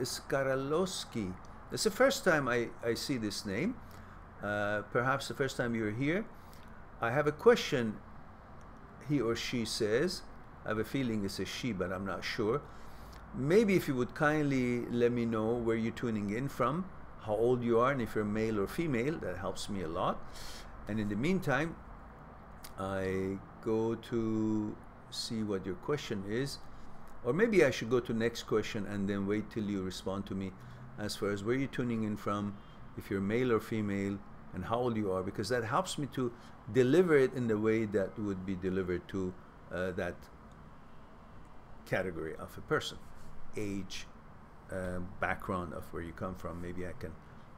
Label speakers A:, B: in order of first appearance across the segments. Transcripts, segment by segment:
A: Skaralowski. It's the first time I see this name. Perhaps the first time you're here. I have a question, he or she says. I have a feeling it's a she, but I'm not sure. Maybe if you would kindly let me know where you're tuning in from, how old you are, and if you're male or female, that helps me a lot. And in the meantime, I go to see what your question is. Or maybe I should go to next question and then wait till you respond to me as far as where you're tuning in from, if you're male or female, and how old you are, because that helps me to deliver it in the way that would be delivered to that category of a person. Age, background of where you come from, maybe I can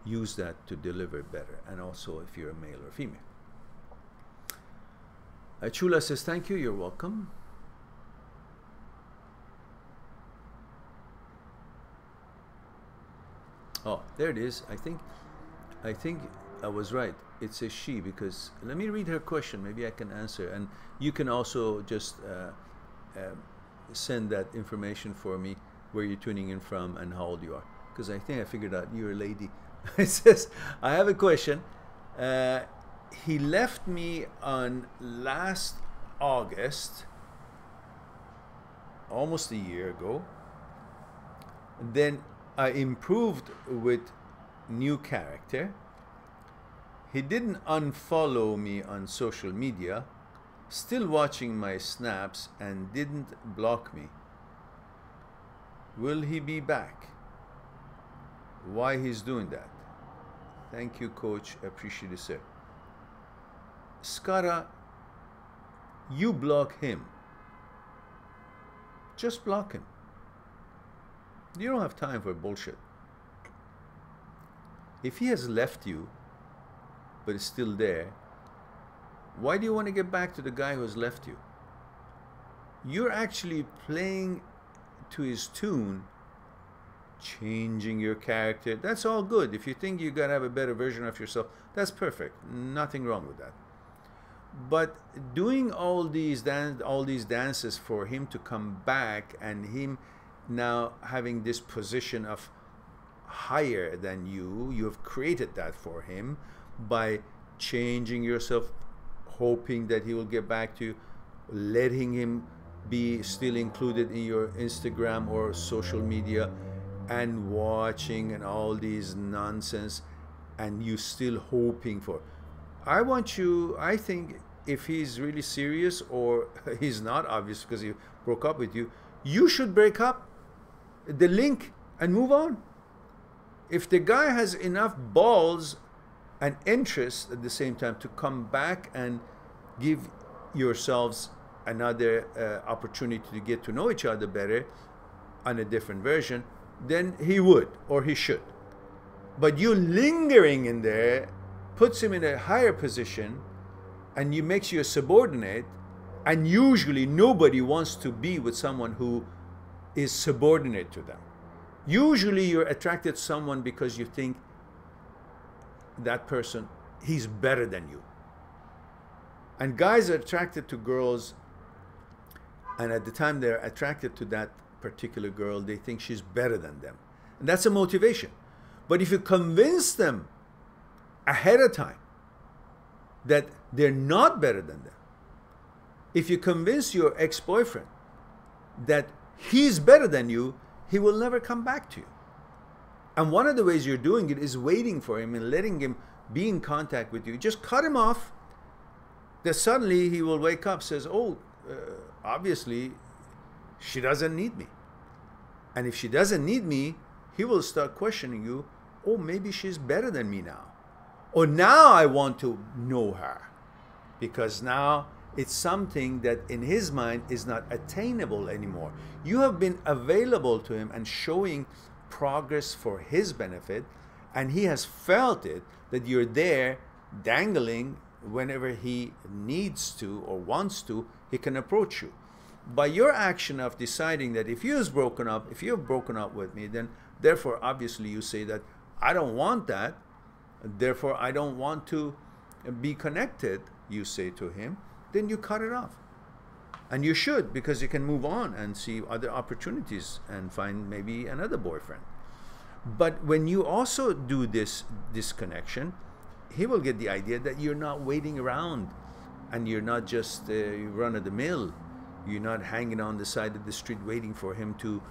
A: use that to deliver better. And also if you're a male or female. Chula says, thank you, you're welcome. Oh, there it is. I think I was right. It's a she, because let me read her question. Maybe I can answer. And you can also just send that information for me, where you're tuning in from and how old you are. Because I think I figured out you're a lady. It says, I have a question. He left me on last August, almost a year ago. Then I improved with new character. He didn't unfollow me on social media, still watching my snaps, and didn't block me. Will he be back? Why he's doing that? Thank you, coach. Appreciate it, sir. Skara, you block him. Just block him. You don't have time for bullshit. If he has left you, but is still there, why do you want to get back to the guy who has left you? You're actually playing to his tune, changing your character. That's all good. If you think you gotta have a better version of yourself, that's perfect. Nothing wrong with that. But doing all these dances for him to come back, and him now having this position of higher than you have created that for him by changing yourself, hoping that he will get back to you, letting him be still included in your Instagram or social media, and watching and all these nonsense, and you still hoping for. I think if he's really serious, or he's not, obvious because he broke up with you, you should break up the link and move on. If the guy has enough balls and interest at the same time to come back and give yourselves another opportunity to get to know each other better on a different version, then he would, or he should. But you lingering in there puts him in a higher position, and you makes you a subordinate, and usually nobody wants to be with someone who is subordinate to them. Usually you're attracted to someone because you think that person, he's better than you. And guys are attracted to girls, and at the time they're attracted to that particular girl, they think she's better than them. And that's a motivation. But if you convince them ahead of time that they're not better than them, if you convince your ex-boyfriend that he's better than you, he will never come back to you. And one of the ways you're doing it is waiting for him and letting him be in contact with you. Just cut him off. That suddenly he will wake up, says, oh, obviously she doesn't need me. And if she doesn't need me, he will start questioning you. Oh, maybe she's better than me now. Or now I want to know her. Because now it's something that in his mind is not attainable anymore. You have been available to him and showing progress for his benefit, and he has felt it, that you're there dangling. Whenever he needs to or wants to, he can approach you. By your action of deciding that if you've broken up with me, then therefore obviously you say that I don't want that, therefore I don't want to be connected, you say to him, then you cut it off. And you should, because you can move on and see other opportunities and find maybe another boyfriend. But when you also do this disconnection, he will get the idea that you're not waiting around and you're not just run of the mill. You're not hanging on the side of the street waiting for him to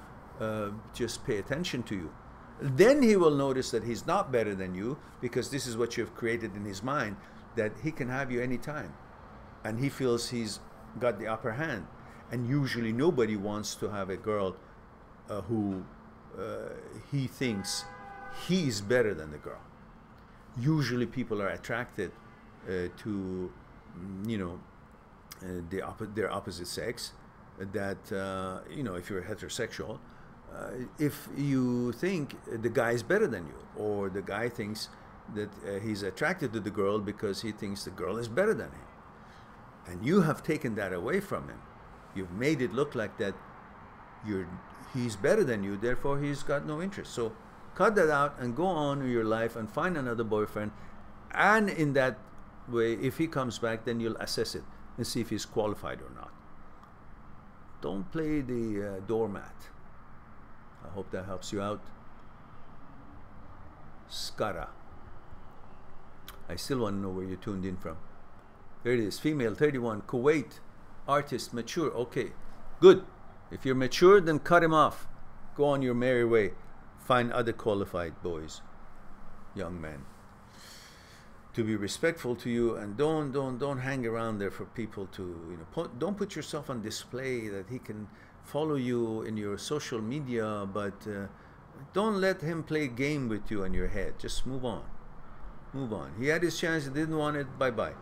A: just pay attention to you. Then he will notice that he's not better than you, because this is what you've created in his mind, that he can have you anytime. And he feels he's got the upper hand. And usually nobody wants to have a girl who he thinks he's better than the girl. Usually people are attracted to, you know, their opposite sex. That, you know, if you're heterosexual, if you think the guy is better than you, or the guy thinks that he's attracted to the girl because he thinks the girl is better than him. And you have taken that away from him. You've made it look like that he's better than you, therefore he's got no interest. So cut that out and go on with your life and find another boyfriend. And in that way, if he comes back, then you'll assess it and see if he's qualified or not. Don't play the doormat. I hope that helps you out. Skara. I still want to know where you tuned in from. There it is. Female, 31, Kuwait, artist, mature. Okay, good. If you're mature, then cut him off. Go on your merry way. Find other qualified boys, young men, to be respectful to you, and don't hang around there for people to, you know, don't put yourself on display that he can follow you in your social media, but don't let him play a game with you in your head. Just move on. Move on. He had his chance, he didn't want it, bye-bye.